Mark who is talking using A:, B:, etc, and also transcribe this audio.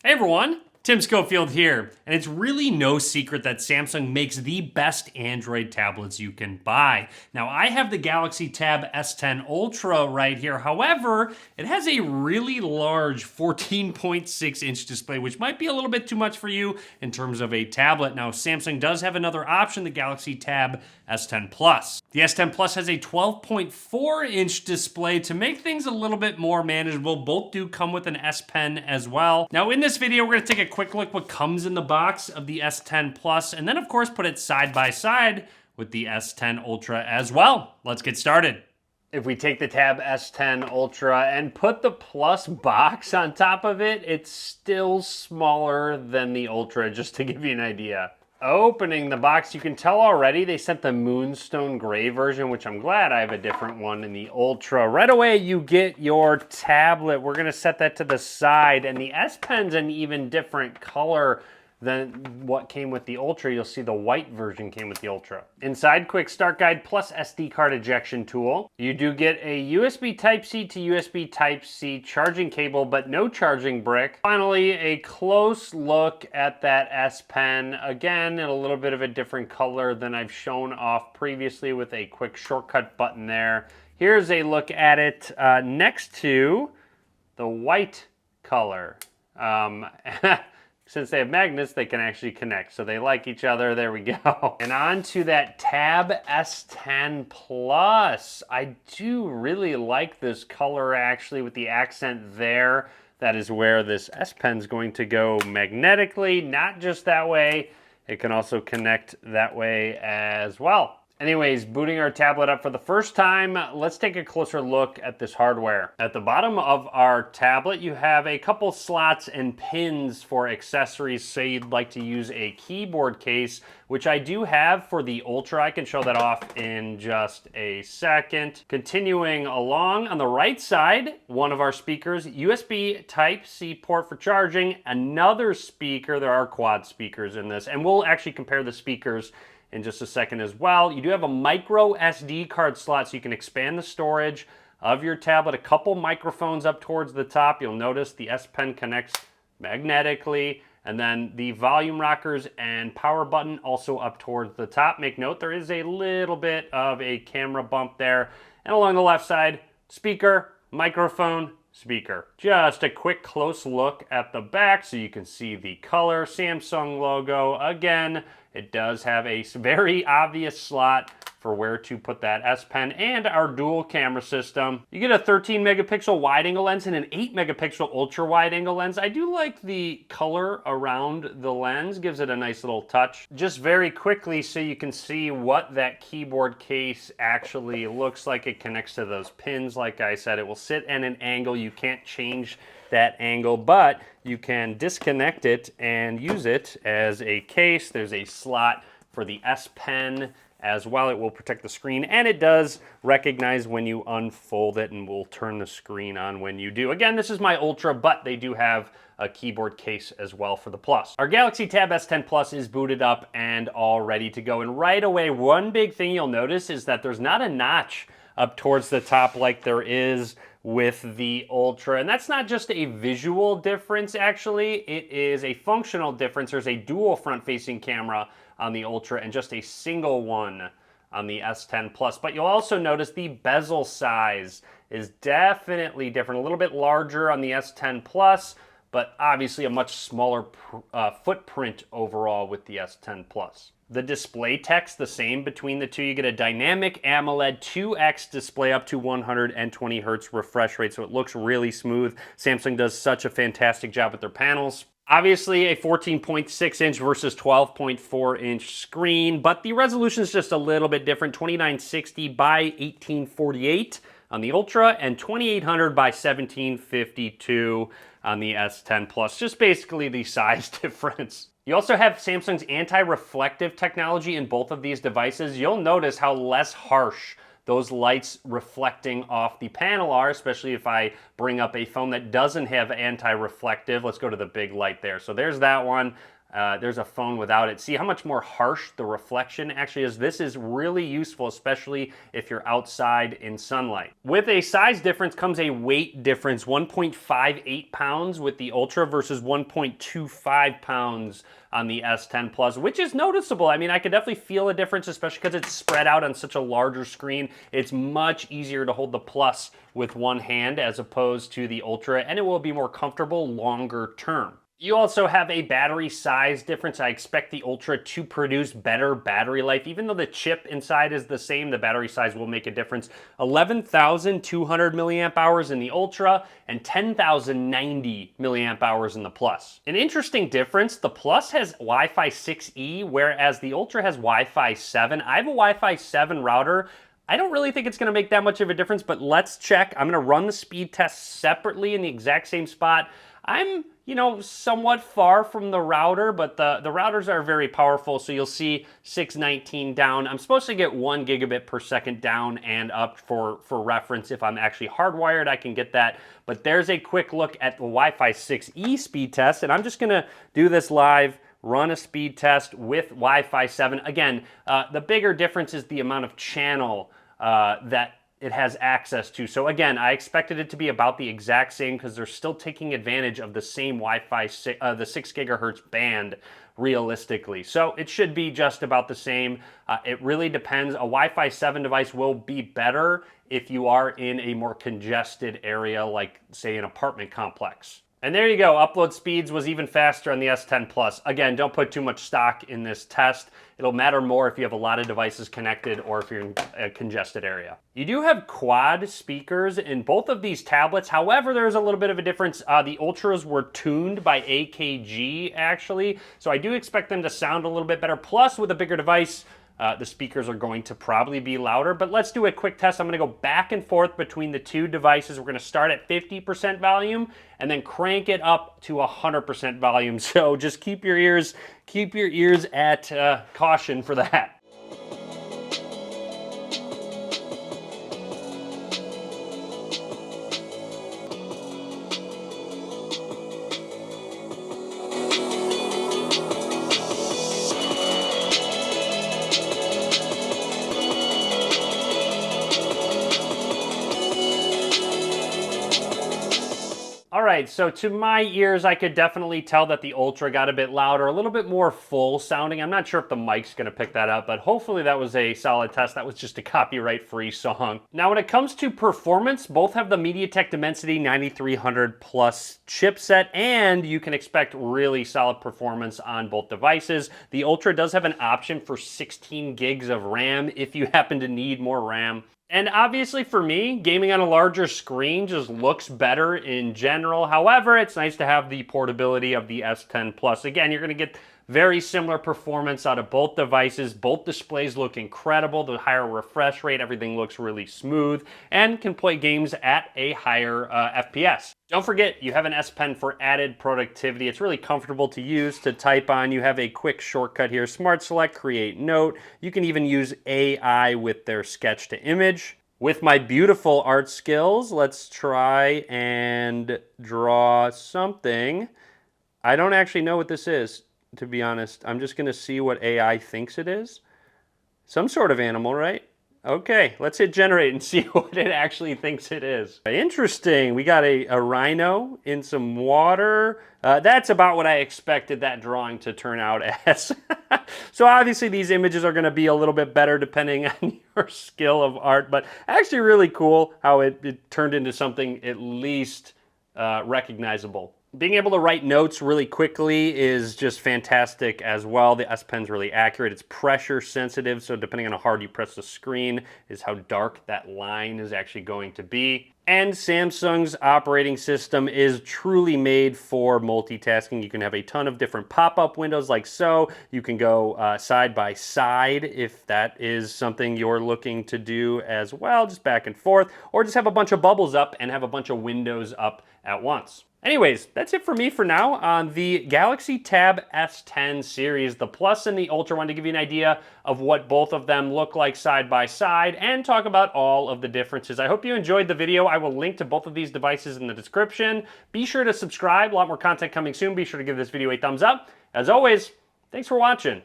A: Hey everyone, Tim Schofield here, and it's really no secret that Samsung makes the best Android tablets you can buy. Now, I have the Galaxy Tab S10 Ultra right here. However, it has a really large 14.6-inch display, which might be a little bit too much for you in terms of a tablet. Now, Samsung does have another option, the Galaxy Tab S10 Plus. The S10 Plus has a 12.4-inch display to make things a little bit more manageable. Both do come with an S Pen as well. Now, in this video, we're going to take a quick look what comes in the box of the S10 Plus, and then of course put it side by side with the S10 Ultra as well. Let's get started. If we take the Tab S10 Ultra and put the Plus box on top of it, it's still smaller than the Ultra, just to give you an idea. Opening the box, you can tell already they sent the Moonstone Gray version, which I'm glad I have a different one in the Ultra. Right away, you get your tablet. We're gonna set that to the side, and the S Pen's an even different color than what came with the Ultra. You'll see the white version came with the Ultra. Inside, quick start guide plus SD card ejection tool. You do get a USB Type-C to USB Type-C charging cable, but no charging brick. Finally, a close look at that S Pen. Again, in a little bit of a different color than I've shown off previously with a quick shortcut button there. Here's a look at it next to the white color. Since they have magnets, they can actually connect. So they like each other. There we go. And on to that Tab S10 Plus. I do really like this color actually with the accent there. That is where this S Pen's going to go magnetically. Not just that way. It can also connect that way as well. Anyways, booting our tablet up for the first time, let's take a closer look at this hardware. At the bottom of our tablet, you have a couple slots and pins for accessories. Say you'd like to use a keyboard case, which I do have for the Ultra. I can show that off in just a second. Continuing along, on the right side, one of our speakers, USB Type-C port for charging, another speaker. There are quad speakers in this, and we'll actually compare the speakers in just a second as well. You do have a micro SD card slot, so you can expand the storage of your tablet. A couple microphones up towards the top. You'll notice the S Pen connects magnetically, and then the volume rockers and power button also up towards the top. Make note, there is a little bit of a camera bump there. And along the left side, speaker, microphone, speaker. Just a quick close look at the back so you can see the color, Samsung logo. Again, it does have a very obvious slot for where to put that S Pen and our dual camera system. You get a 13 megapixel wide angle lens and an 8 megapixel ultra wide angle lens. I do like the color around the lens, gives it a nice little touch. Just very quickly so you can see what that keyboard case actually looks like. It connects to those pins. Like I said, it will sit at an angle. You can't change that angle, but you can disconnect it and use it as a case. There's a slot for the S Pen as well. It will protect the screen, and it does recognize when you unfold it and will turn the screen on when you do. Again, this is my Ultra, but they do have a keyboard case as well for the Plus. Our Galaxy Tab S10 Plus is booted up and all ready to go. And right away, one big thing you'll notice is that there's not a notch up towards the top like there is with the Ultra. And that's not just a visual difference, actually. It is a functional difference. There's a dual front-facing camera on the Ultra and just a single one on the S10 Plus. But you'll also notice the bezel size is definitely different. A little bit larger on the S10 Plus, but obviously a much smaller footprint overall with the S10 Plus. The display text the same between the two. You get a dynamic AMOLED 2X display up to 120 Hertz refresh rate, so it looks really smooth. Samsung does such a fantastic job with their panels. Obviously a 14.6-inch versus 12.4-inch screen, but the resolution is just a little bit different. 2960 by 1848 on the Ultra and 2800 by 1752 on the S10 Plus. Just basically the size difference. You also have Samsung's anti-reflective technology in both of these devices. You'll notice how less harsh those lights reflecting off the panel are, especially if I bring up a phone that doesn't have anti-reflective. Let's go to the big light there. So there's that one. There's a phone without it. See how much more harsh the reflection actually is? This is really useful, especially if you're outside in sunlight. With a size difference comes a weight difference, 1.58 pounds with the Ultra versus 1.25 pounds on the S10 Plus, which is noticeable. I mean, I could definitely feel a difference, especially because it's spread out on such a larger screen. It's much easier to hold the Plus with one hand as opposed to the Ultra, and it will be more comfortable longer term. You also have a battery size difference. I expect the Ultra to produce better battery life. Even though the chip inside is the same, the battery size will make a difference. 11,200 milliamp hours in the Ultra and 10,090 milliamp hours in the Plus. An interesting difference, the Plus has Wi-Fi 6E, whereas the Ultra has Wi-Fi 7. I have a Wi-Fi 7 router. I don't really think it's going to make that much of a difference, but let's check. I'm going to run the speed test separately in the exact same spot. I'm, somewhat far from the router, but the routers are very powerful, so you'll see 619 down. I'm supposed to get 1 gigabit per second down and up for reference. If I'm actually hardwired, I can get that. But there's a quick look at the Wi-Fi 6E speed test, and I'm just going to do this live, run a speed test with Wi-Fi 7. Again, the bigger difference is the amount of channel that it has access to. So again, I expected it to be about the exact same because they're still taking advantage of the same Wi-Fi, the 6 gigahertz band realistically. So it should be just about the same. It really depends. A Wi-Fi 7 device will be better if you are in a more congested area like, say, an apartment complex. And there you go, upload speeds was even faster on the S10 Plus. Again, don't put too much stock in this test. It'll matter more if you have a lot of devices connected or if you're in a congested area. You do have quad speakers in both of these tablets. However, there's a little bit of a difference. The Ultras were tuned by AKG actually, so I do expect them to sound a little bit better. Plus, with a bigger device, the speakers are going to probably be louder, but let's do a quick test. I'm going to go back and forth between the two devices. We're going to start at 50% volume and then crank it up to 100% volume. So just keep your ears at caution for that. All right, so to my ears, I could definitely tell that the Ultra got a bit louder, a little bit more full sounding. I'm not sure if the mic's gonna pick that up, but hopefully that was a solid test. That was just a copyright-free song. Now, when it comes to performance, both have the MediaTek Dimensity 9300 Plus chipset, and you can expect really solid performance on both devices. The Ultra does have an option for 16 gigs of RAM if you happen to need more RAM. And obviously for me, gaming on a larger screen just looks better in general. However, it's nice to have the portability of the S10 Plus. Again, you're going to get very similar performance out of both devices. Both displays look incredible. The higher refresh rate, everything looks really smooth and can play games at a higher FPS. Don't forget, you have an S Pen for added productivity. It's really comfortable to use, to type on. You have a quick shortcut here, Smart Select, Create Note. You can even use AI with their sketch to image. With my beautiful art skills, let's try and draw something. I don't actually know what this is, to be honest. I'm just gonna see what AI thinks it is. Some sort of animal, right? Okay, let's hit generate and see what it actually thinks it is. Interesting, we got a rhino in some water. That's about what I expected that drawing to turn out as. So obviously these images are gonna be a little bit better depending on your skill of art, but actually really cool how it turned into something at least recognizable. Being able to write notes really quickly is just fantastic as well. The S Pen's really accurate. It's pressure sensitive, so depending on how hard you press the screen is how dark that line is actually going to be. And Samsung's operating system is truly made for multitasking. You can have a ton of different pop-up windows like so. You can go side by side if that is something you're looking to do as well, just back and forth, or just have a bunch of bubbles up and have a bunch of windows up at once. Anyways, that's it for me for now on the Galaxy Tab S10 series. The Plus and the Ultra, wanted to give you an idea of what both of them look like side by side and talk about all of the differences. I hope you enjoyed the video. I I will link to both of these devices in the description. Be sure to subscribe. A lot more content coming soon. Be sure to give this video a thumbs up. As always, thanks for watching.